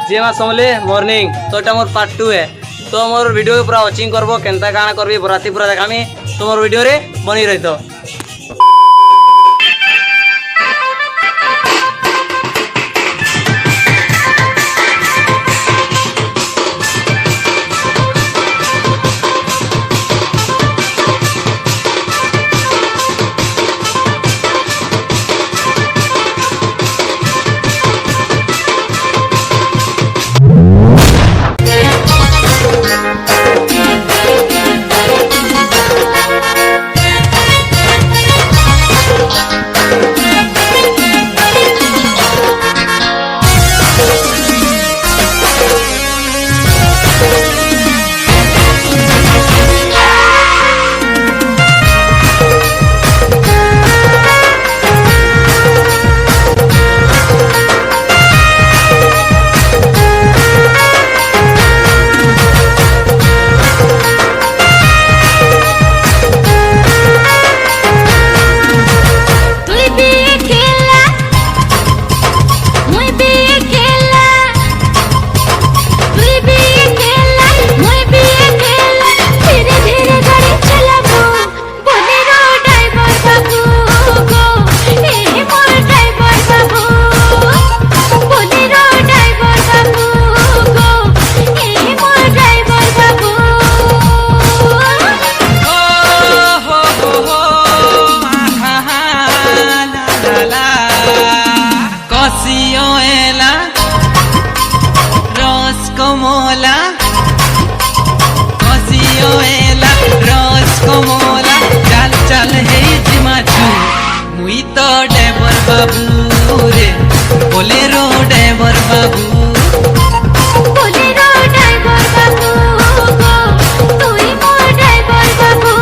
जे मा समले मॉर्निंग तो एटा more part 2 है। तो मोर वीडियो पूरा वाचिंग करबो केनता काना करबी बराती पूरा देखामी तो मोर वीडियो रे बनी रहितो। मुई तो ड्राइवर बाबू रे बोलेरो ड्राइवर बाबू बोलेरो ड्राइवर बाबू गो तुई मोर ड्राइवर बाबू।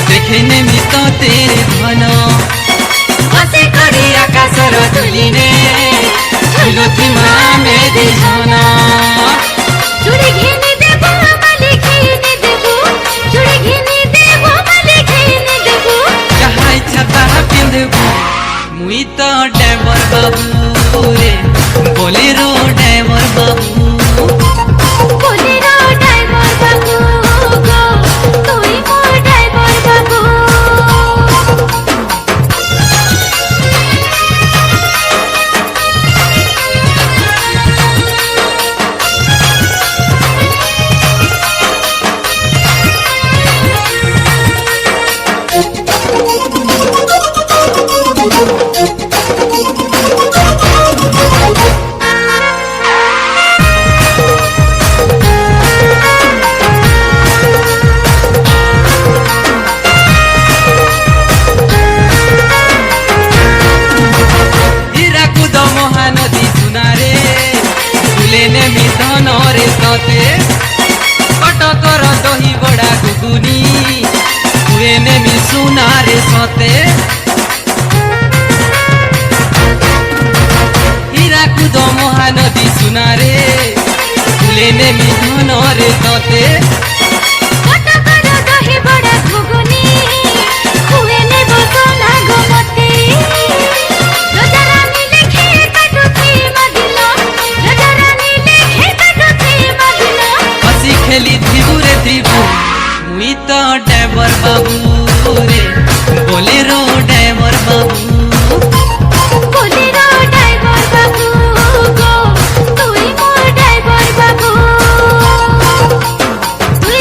देखेने में तो तेरे धन बसे कड़ी आकाशर धुलिने झुलुती माँ मेरी धन चूड़ी घिनी देबो माली घिनी देबो चूड़ी घिनी देबो माली घिनी देबो जहाँ इच्छा तहाँ पिंधबो मुई तो ड्राइवर बाबू रे बोलेरो ड्राइवर बाबू बोलेरो ड्राइवर बाबू गो तुई मोर ड्राइवर बाबू। कटकर दही बड़ा गुगुनी हुएने में सुनारे सते हीराकुद महानदी सुनारे हुएने में धनरे सते कटकर दही बड़ा गुगुनी हुएने बसना गमते रजरानी लेखे काटुथी मदिला रजरानी लेखे काटुथी मदिला हसी खेली थीबू रे थीबू मुई तो ड्राइवर बाबू रे बोलेरो ड्राइवर बाबू बोलेरो ड्राइवर बाबू गो तुई मोर ड्राइवर बाबू तुई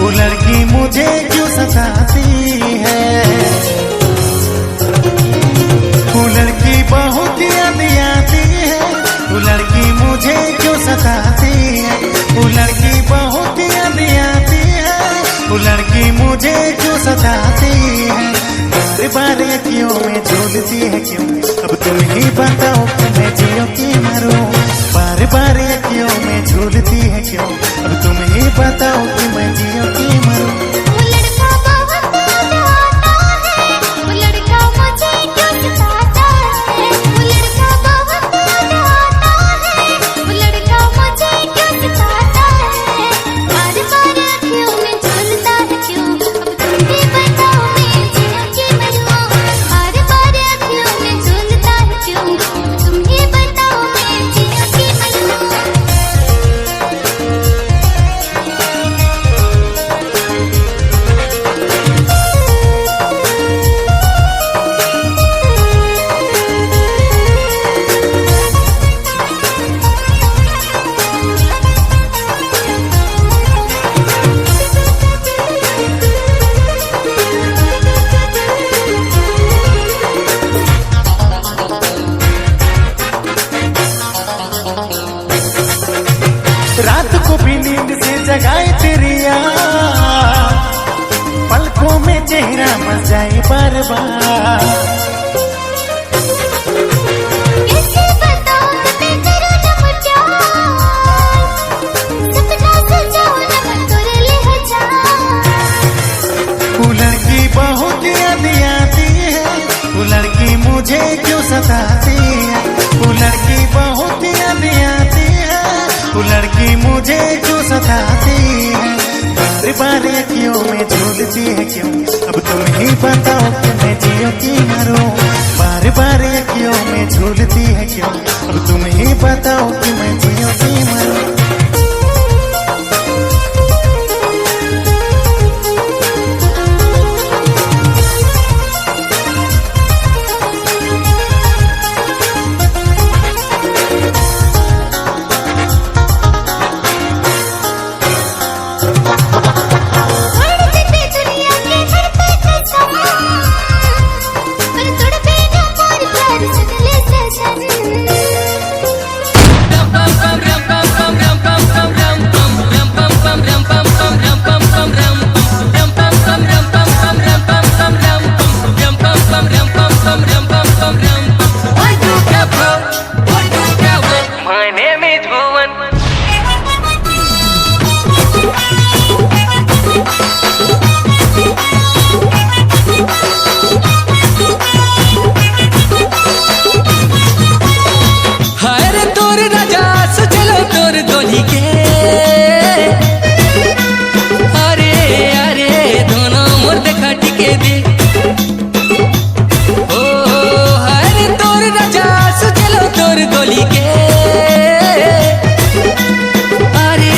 वो लड़की मुझे क्यों सताती है, वो लड़की बहुत याद आती है, वो लड़की मुझे क्यों सताती है, वो लड़की बहुत याद आती है, वो लड़की मुझे क्यों सताती है। बार बार अखियों में झूलती है क्यों, अब तुम ही बताओ कि मैं जियो की मरूं। बार बार अखियों में झूलती है क्यों, अब तुम ही बताओ कि मैं जियो की मरूं। वो लड़का बहुत आता है, वो लड़का मुझे क्यों सताता है, वो लड़का बहुत आता है, वो लड़का मुझे क्यों सताता है। बार बार अखियों में झूलता है क्यों, अब तुम ही बताओ मैं जियो की मरूं। बार बार अखियों में झूलता है क्यों, तुम ही बताओ मैं जियो की मरूं। रात को भी नींद से जगाए तेरी याद, पलकों में चेहरा बस जाए बार बार। कैसे बताऊं मैं तेरा नाम प्यार, सपना सजाऊं ना मैं तेरे लहजा। वो लड़की बहुत याद आती है, वो लड़की मुझे क्यों सताती है, वो लड़की बहुत याद आती है, वो लड़की मुझे क्यों सताती है। बार बार अखियों में झूलती है क्यों, अब तुम ही बताओ कि मैं जियो की मरूं। बार बार अखियों में झूलती है क्यों, अब तुम ही बताओ कि मैं जियो की मरूं। छोड़ देते दुनिया के घर पे कसम, पर तड़पे ना मोर प्यार सुन ले सजन। My name is Bhuvan. हर तोर राजा चलो तोर गोली के, अरे अरे दोनों मोर देखा टिके दे। ओ हर तोर राजा चलो तोर गोली के, अरे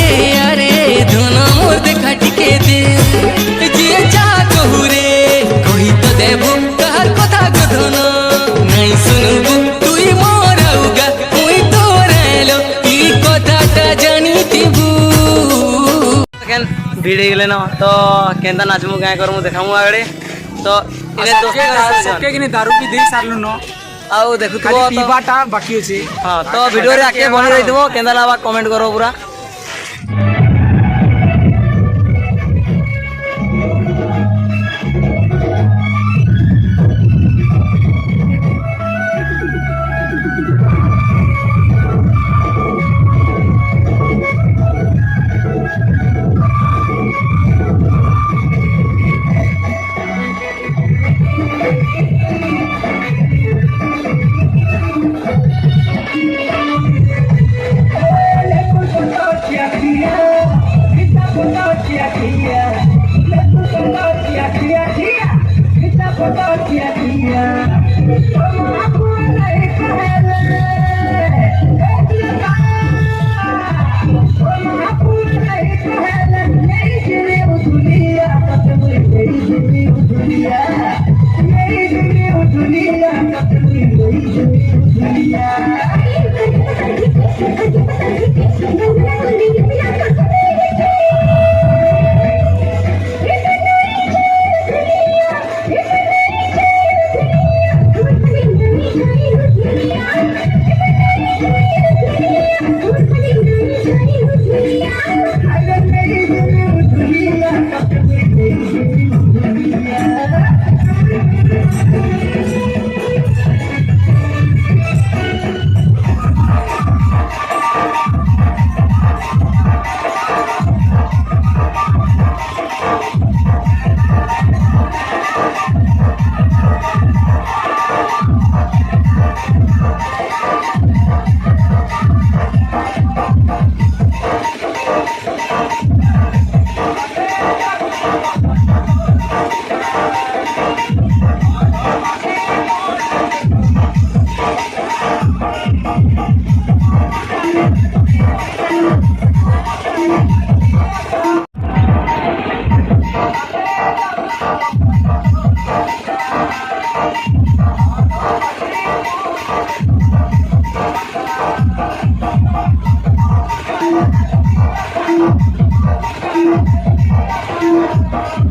अरे दोनों मोर देखा टिके दे। जिए चाह कहू रे कही तो देबू कहर कथा कथन नहीं सुनबू তুই মোর আউগা মুই তোর এলো ই কথাটা জানিতিবু। केन भिड़ गले न तो केंता नाचमु क्या करमु देखामु आगड़े तो इने दोस्त सबके किने दारू पी देई सारलु न, आउ देखु खाली तो पीबाटा बाकी अछि। हां तो वीडियो रे आके बनी रही थो केंता लावा कमेंट करो पूरा।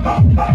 Thank you.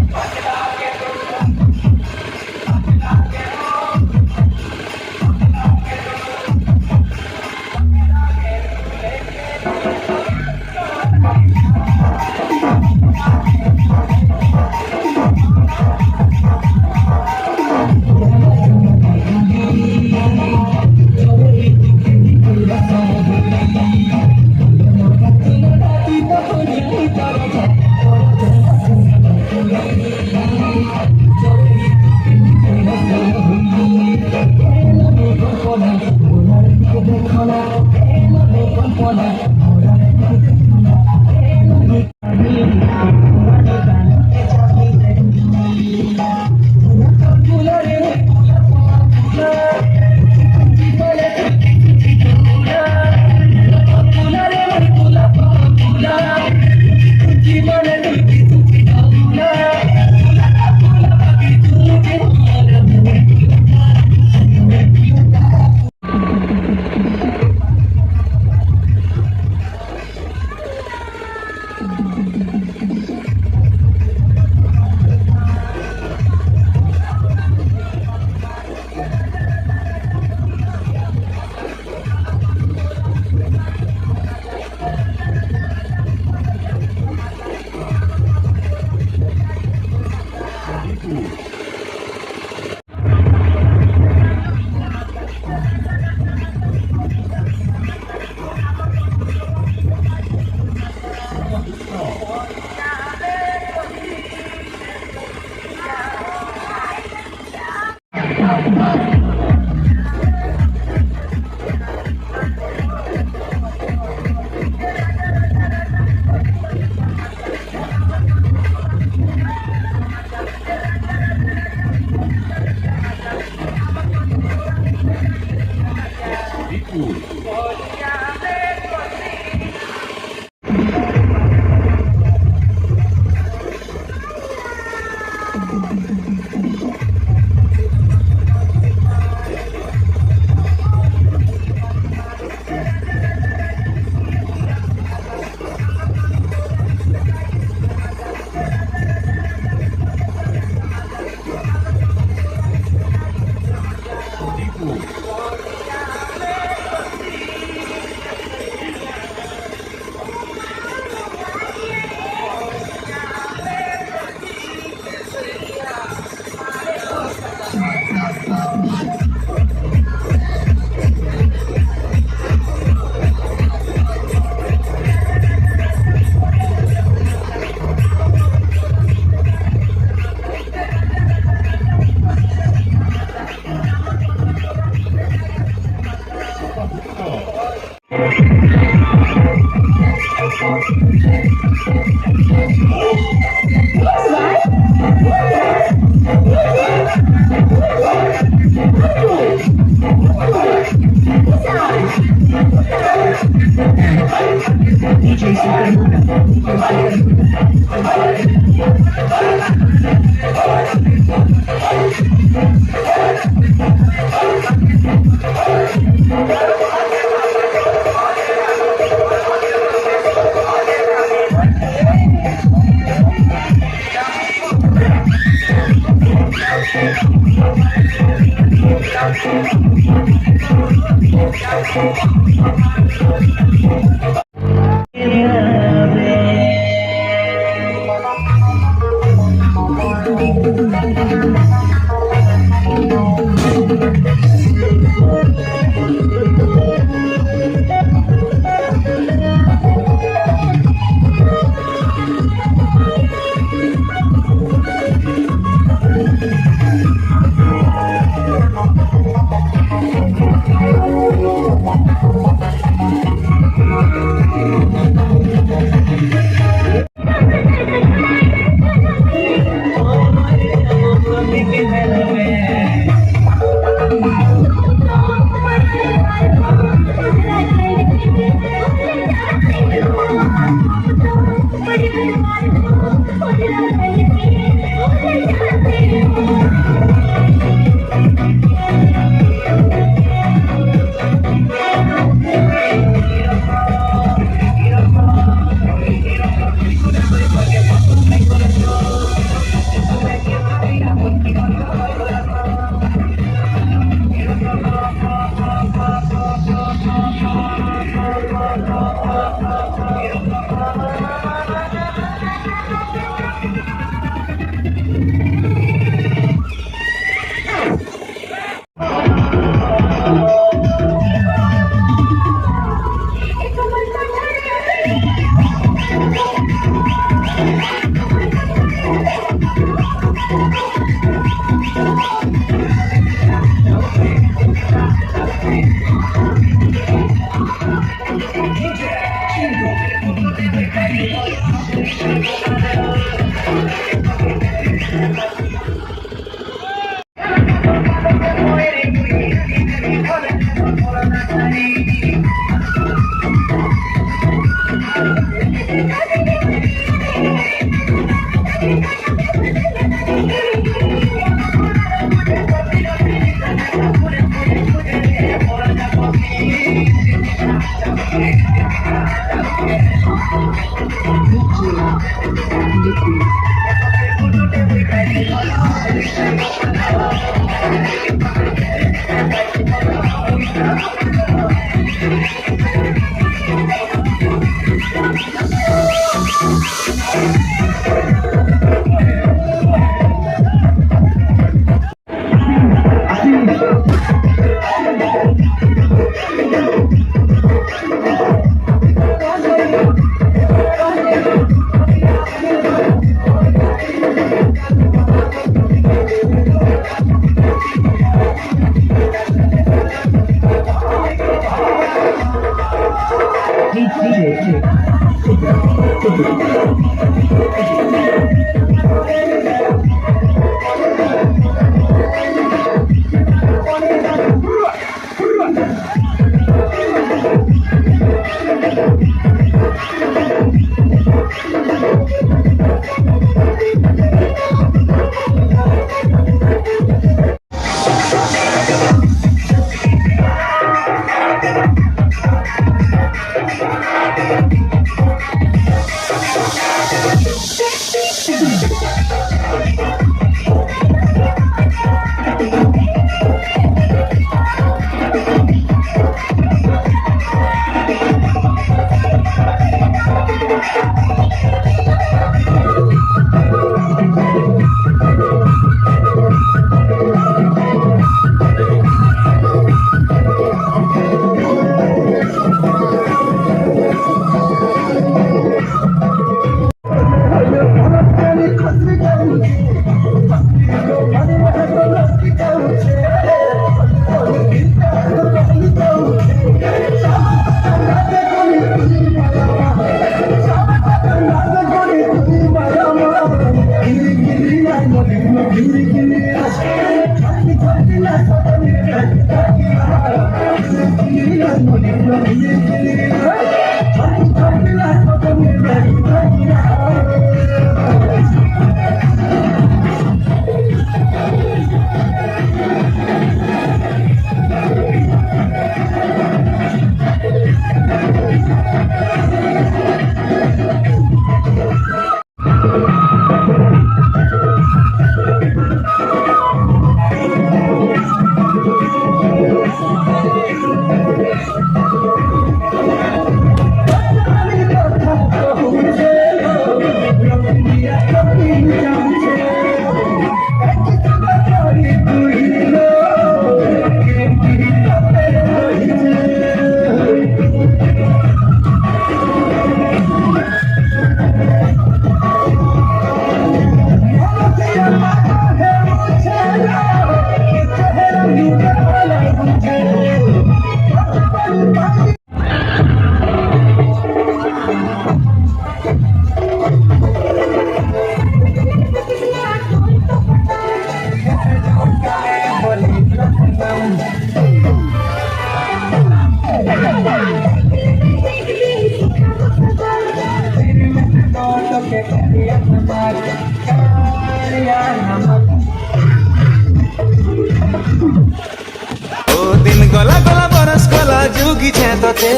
दिन गला गला बरस गला जुगी छे तते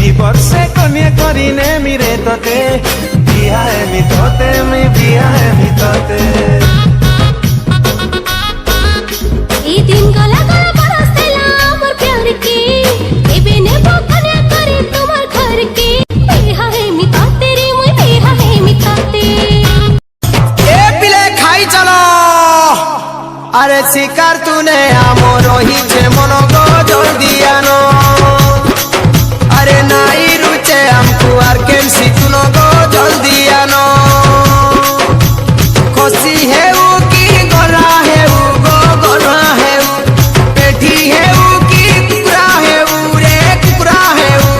ई बरसे कन्या करिने मिरे तते बिया है मी तते मी बिया है मी तते ई दिन गला गला बरस देला मोर प्यार के एबे ने बकने करे तुम्हार घर के बेहा है मी ताते रे मुई बेहा है मी ताते ए पिले खाई चलो अरे शिकार तूने आमो रोहिचे मनो गो जल्दी आनो अरे नाई रुचे हमको आर केमसी तुनो गो जल्दी आनो खुशी है वो की गोरा है वो गो गोरा है वो पेटी है वो की कुकरा है वो रे कुकरा है वो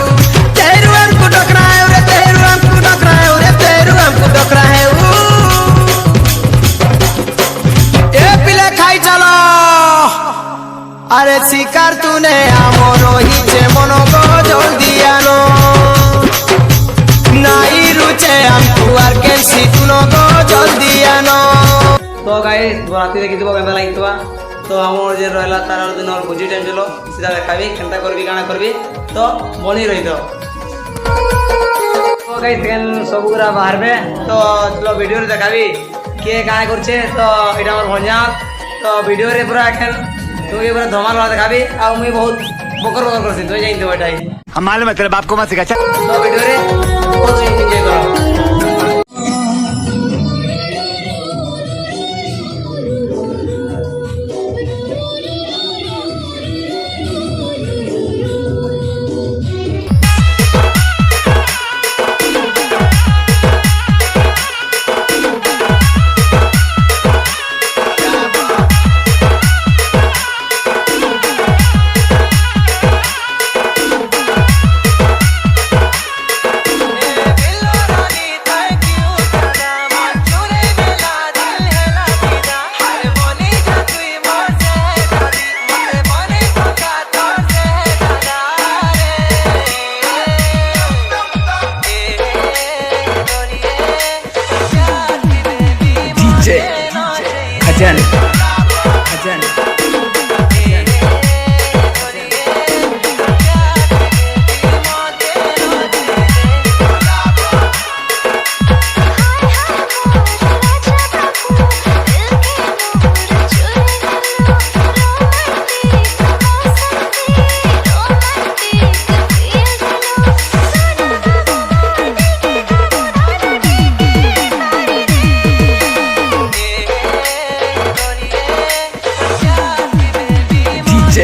तेरू हमको डकरा है रे तेरू हमको डकरा है रे तेरू हमको डकरा है वो ए पिले खाई चलो अरे शिकार तूने आमो रोहिचे मनो गो जल्दी आनो नाई रुचे हमको आर केमसी तुनो गो जल्दी तो गाइस बराती देखी थो केनता लागितवा तो हमर जे रहला तार दिन और बुझी टाइम चलो सीधा देखाबी केनता करबी काना करबी तो बनी रही तो गाइस केन सबुरा बाहर में तो चलो वीडियो रे देखाबी के काना करछे तो एटा हमर भंजा तो वीडियो रे पूरा एखन तुके पूरा धमाल वाला देखाबी आ मुई बहुत बकर बकर करसी तो जाइन तो एटाई हम मालूम है तेरे बाप को मत सिखा। तो वीडियो रे बहुत एंजॉय करो। खजन खजन DJ